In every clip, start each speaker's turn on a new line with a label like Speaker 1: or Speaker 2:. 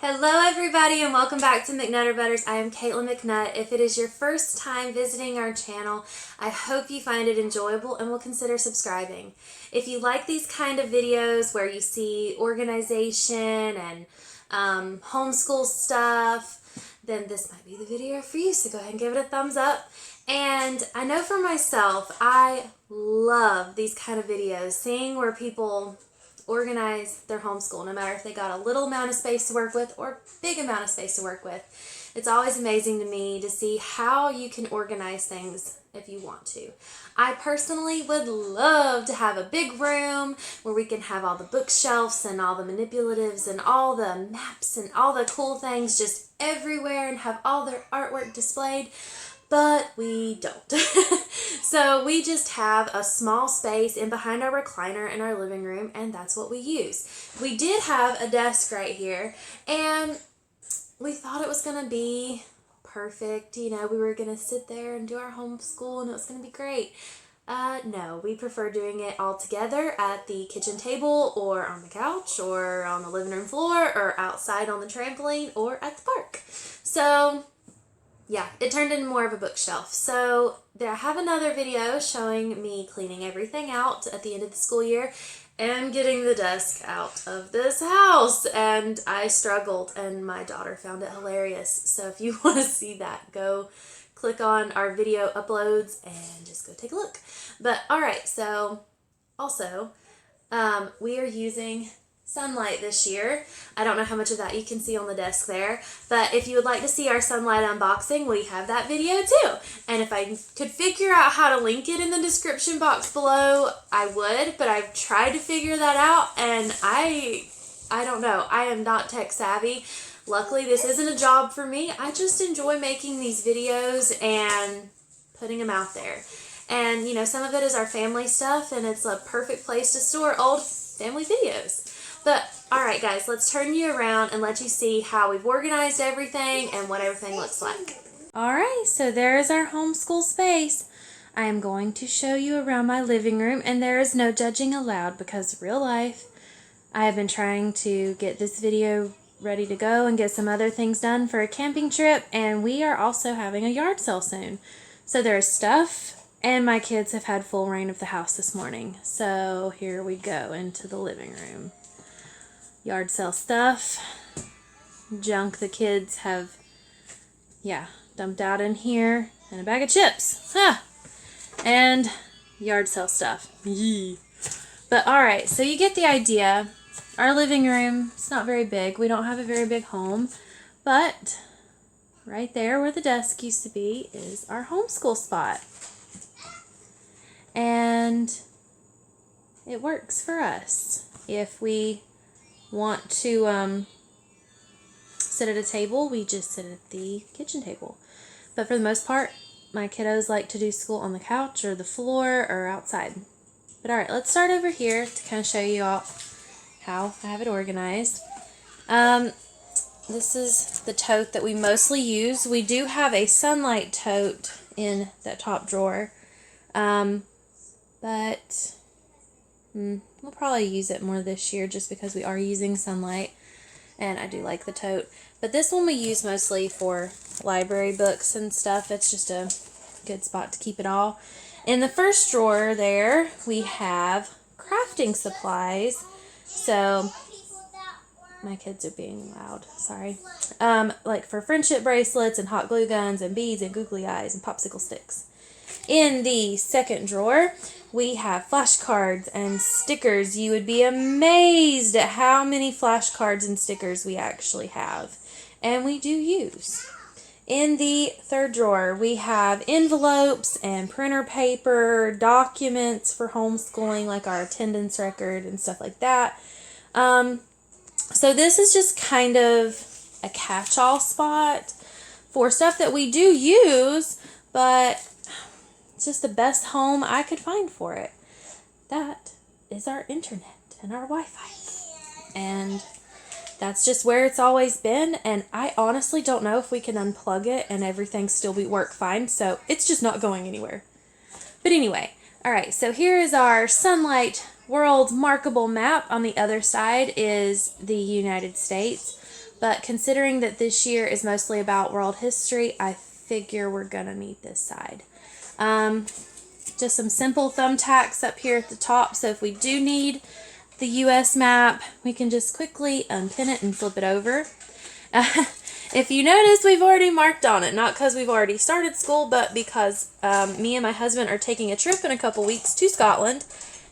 Speaker 1: Hello everybody and welcome back to McNutter Butters. I am Caitlin McNutt. If it is your first time visiting our channel, I hope you find it enjoyable and will consider subscribing. If you like these kind of videos where you see organization and homeschool stuff, then this might be the video for you, so go ahead and give it a thumbs up. And I know for myself, I love these kind of videos, seeing where people organize their homeschool, no matter if they got a little amount of space to work with or big amount of space to work with. It's always amazing to me to see how you can organize things if you want to. I personally would love to have a big room where we can have all the bookshelves and all the manipulatives and all the maps and all the cool things just everywhere and have all their artwork displayed. But we don't. So we just have a small space in behind our recliner in our living room, and that's what we use. We did have a desk right here, and we thought it was going to be perfect. You know, we were going to sit there and do our homeschool, and it was going to be great. No, we prefer doing it all together at the kitchen table or on the couch or on the living room floor or outside on the trampoline or at the park. So yeah, it turned into more of a bookshelf. So I have another video showing me cleaning everything out at the end of the school year and getting the desk out of this house. And I struggled and my daughter found it hilarious. So if you want to see that, go click on our video uploads and just go take a look. But alright, so also we are using Sonlight this year. I don't know how much of that you can see on the desk there, but if you would like to see our Sonlight unboxing, we have that video too. And if I could figure out how to link it in the description box below, I would, but I've tried to figure that out and I don't know. I am not tech savvy. Luckily, this isn't a job for me. I just enjoy making these videos and putting them out there. And you know, some of it is our family stuff and it's a perfect place to store old family videos. But, alright guys, let's turn you around and let you see how we've organized everything and what everything looks like. Alright, so there's our homeschool space. I am going to show you around my living room, and there is no judging allowed because real life. I have been trying to get this video ready to go and get some other things done for a camping trip, and we are also having a yard sale soon. So there's stuff, and my kids have had full reign of the house this morning. So here we go into the living room. Yard sale stuff, junk the kids have, dumped out in here, and a bag of chips, and yard sale stuff. Yee. But alright, so you get the idea. Our living room, it's not very big. We don't have a very big home, but right there where the desk used to be is our homeschool spot. And it works for us. If we want to sit at a table, we just sit at the kitchen table. But for the most part, my kiddos like to do school on the couch or the floor or outside. But alright, let's start over here to kind of show you all how I have it organized. This is the tote that we mostly use. We do have a Sonlight tote in that top drawer. But we'll probably use it more this year just because we are using Sonlight and I do like the tote. But this one we use mostly for library books and stuff. It's just a good spot to keep it all. In the first drawer there we have crafting supplies. So my kids are being loud, sorry. Like for friendship bracelets and hot glue guns and beads and googly eyes and popsicle sticks. In the second drawer, we have flashcards and stickers. You would be amazed at how many flashcards and stickers we actually have. And we do use. In the third drawer, we have envelopes and printer paper, documents for homeschooling, like our attendance record and stuff like that. So this is just kind of a catch-all spot for stuff that we do use, but it's just the best home I could find for it. That is our internet and our Wi-Fi. And that's just where it's always been. And I honestly don't know if we can unplug it and everything still work fine. So it's just not going anywhere. But anyway, alright, so here is our Sonlight World Markable map. On the other side is the United States. but considering that this year is mostly about world history, I figure we're going to need this side. Just some simple thumbtacks up here at the top, so if we do need the U.S. map, we can just quickly unpin it and flip it over. If you notice, we've already marked on it, not because we've already started school, but because me and my husband are taking a trip in a couple weeks to Scotland,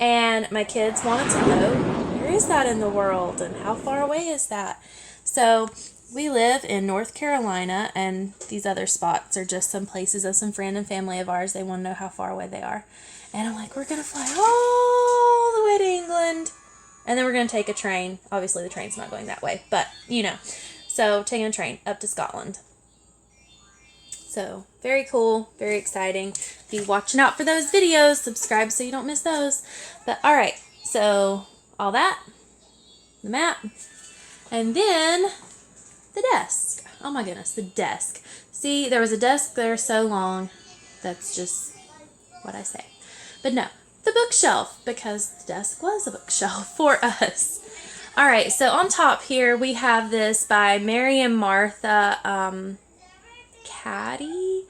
Speaker 1: and my kids wanted to know, where is that in the world, and how far away is that? So we live in North Carolina, and these other spots are just some places of some friend and family of ours. They want to know how far away they are. And I'm like, we're going to fly all the way to England, and then we're going to take a train. Obviously, the train's not going that way, but, you know. So, taking a train up to Scotland. So, very cool, very exciting. Be watching out for those videos. Subscribe so you don't miss those. But, alright, so, all that, the map, and then the desk. Oh my goodness, the desk. See, there was a desk there so long. That's just what I say. But no, the bookshelf, because the desk was a bookshelf for us. All right, so on top here we have this by Mary and Martha Caddy.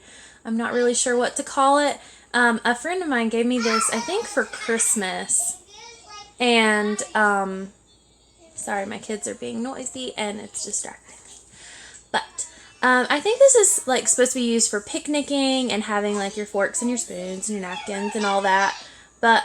Speaker 1: I'm not really sure what to call it. A friend of mine gave me this, I think, for Christmas. And, sorry, my kids are being noisy and it's distracting me. But, I think this is, like, supposed to be used for picnicking and having, like, your forks and your spoons and your napkins and all that. But,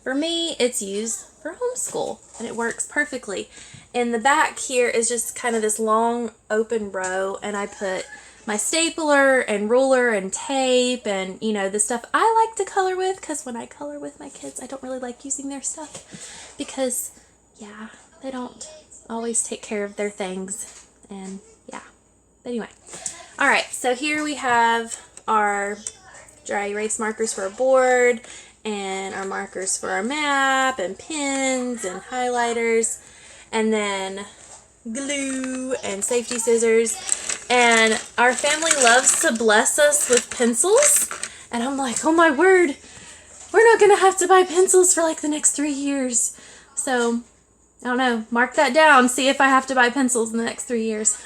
Speaker 1: for me, it's used for homeschool, and it works perfectly. In the back here is just kind of this long open row, and I put my stapler and ruler and tape and, you know, the stuff I like to color with, because when I color with my kids, I don't really like using their stuff because, yeah, they don't always take care of their things, and yeah. But anyway, all right, so here we have our dry erase markers for a board, and our markers for our map, and pins, and highlighters, and then glue, and safety scissors. And our family loves to bless us with pencils, and I'm like, oh my word, we're not going to have to buy pencils for like the next 3 years. So, I don't know, mark that down, see if I have to buy pencils in the next 3 years.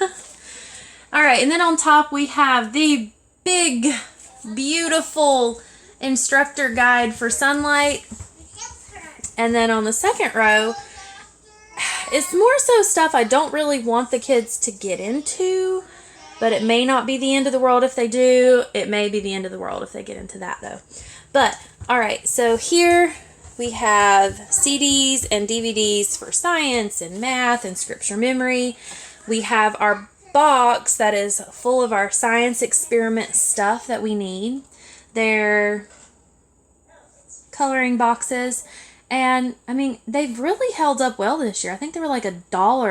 Speaker 1: Alright, and then on top we have the big, beautiful instructor guide for Sonlight, and then on the second row it's more so stuff I don't really want the kids to get into, but it may not be the end of the world if they do. It may be the end of the world if they get into that though. But alright, so here we have CDs and DVDs for science and math and scripture memory. We have our box that is full of our science experiment stuff that we need. They're coloring boxes, and I mean, they've really held up well this year. I think they were like $1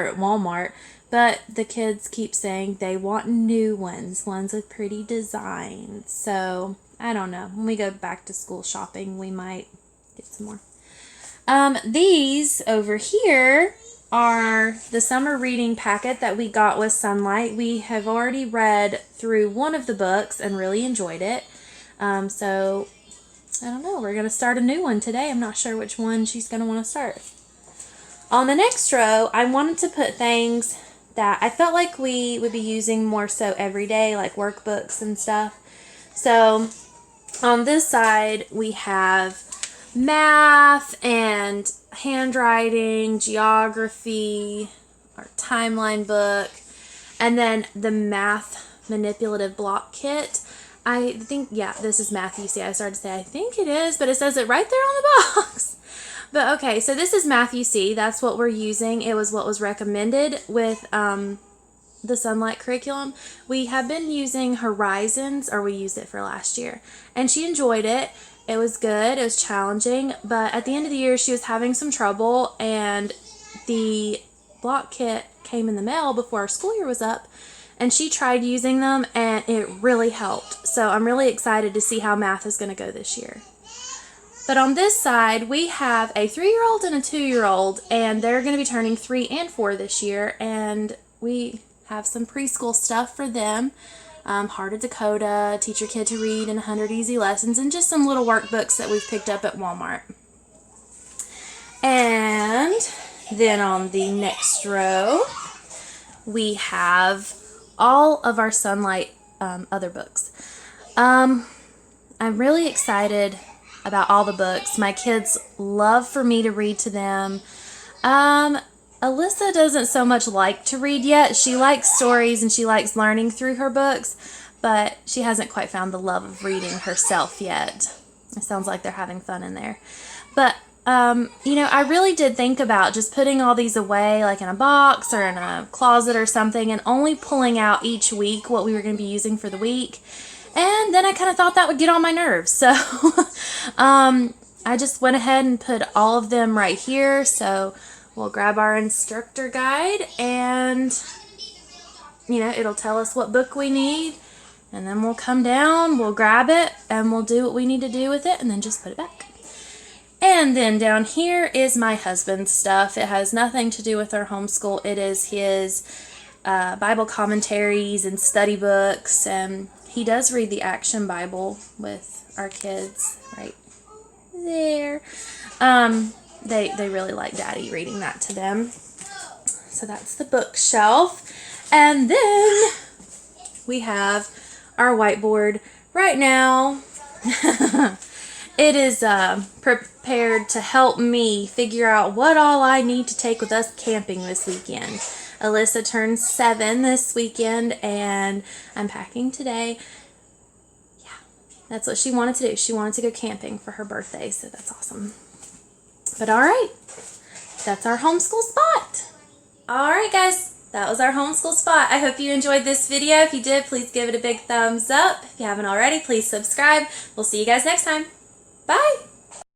Speaker 1: at Walmart, but the kids keep saying they want new ones with pretty designs. So I don't know, when we go back to school shopping, we might get some more. These over here are the summer reading packet that we got with Sonlight. We have already read through one of the books and really enjoyed it. So, I don't know, we're going to start a new one today. I'm not sure which one she's going to want to start. On the next row, I wanted to put things that I felt like we would be using more so every day, like workbooks and stuff. So, on this side, we have math and handwriting, geography, our timeline book, and then the math manipulative block kit. I think, yeah, this is Math UC. I started to say, I think it is, but it says it right there on the box. But okay, so this is Math UC. That's what we're using. It was what was recommended with the Sonlight curriculum. We have been using Horizons, or we used it for last year. And she enjoyed it. It was good. It was challenging. But at the end of the year, she was having some trouble, and the block kit came in the mail before our school year was up. And she tried using them, and it really helped. So I'm really excited to see how math is going to go this year. But on this side, we have a 3-year-old and a 2-year-old, and they're going to be turning 3 and 4 this year. And we have some preschool stuff for them. Heart of Dakota, Teach Your Kid to Read in 100 Easy Lessons, and just some little workbooks that we've picked up at Walmart. And then on the next row, we have all of our Sonlight other books. I'm really excited about all the books. My kids love for me to read to them. Alyssa doesn't so much like to read yet. She likes stories and she likes learning through her books, but she hasn't quite found the love of reading herself yet. It sounds like they're having fun in there. But, you know, I really did think about just putting all these away, like in a box or in a closet or something, and only pulling out each week what we were going to be using for the week. And then I kind of thought that would get on my nerves. So, I just went ahead and put all of them right here. So we'll grab our instructor guide and, you know, it'll tell us what book we need. And then we'll come down, we'll grab it, and we'll do what we need to do with it, and then just put it back. And then down here is my husband's stuff. It has nothing to do with our homeschool. It is his Bible commentaries and study books. And he does read the Action Bible with our kids right there. They really like Daddy reading that to them. So that's the bookshelf. And then we have our whiteboard right now. It is prepared to help me figure out what all I need to take with us camping this weekend. Alyssa turns 7 this weekend, and I'm packing today. Yeah, that's what she wanted to do. She wanted to go camping for her birthday, so that's awesome. But all right, that's our homeschool spot. All right, guys. That was our homeschool spot. I hope you enjoyed this video. If you did, please give it a big thumbs up. If you haven't already, please subscribe. We'll see you guys next time. Bye!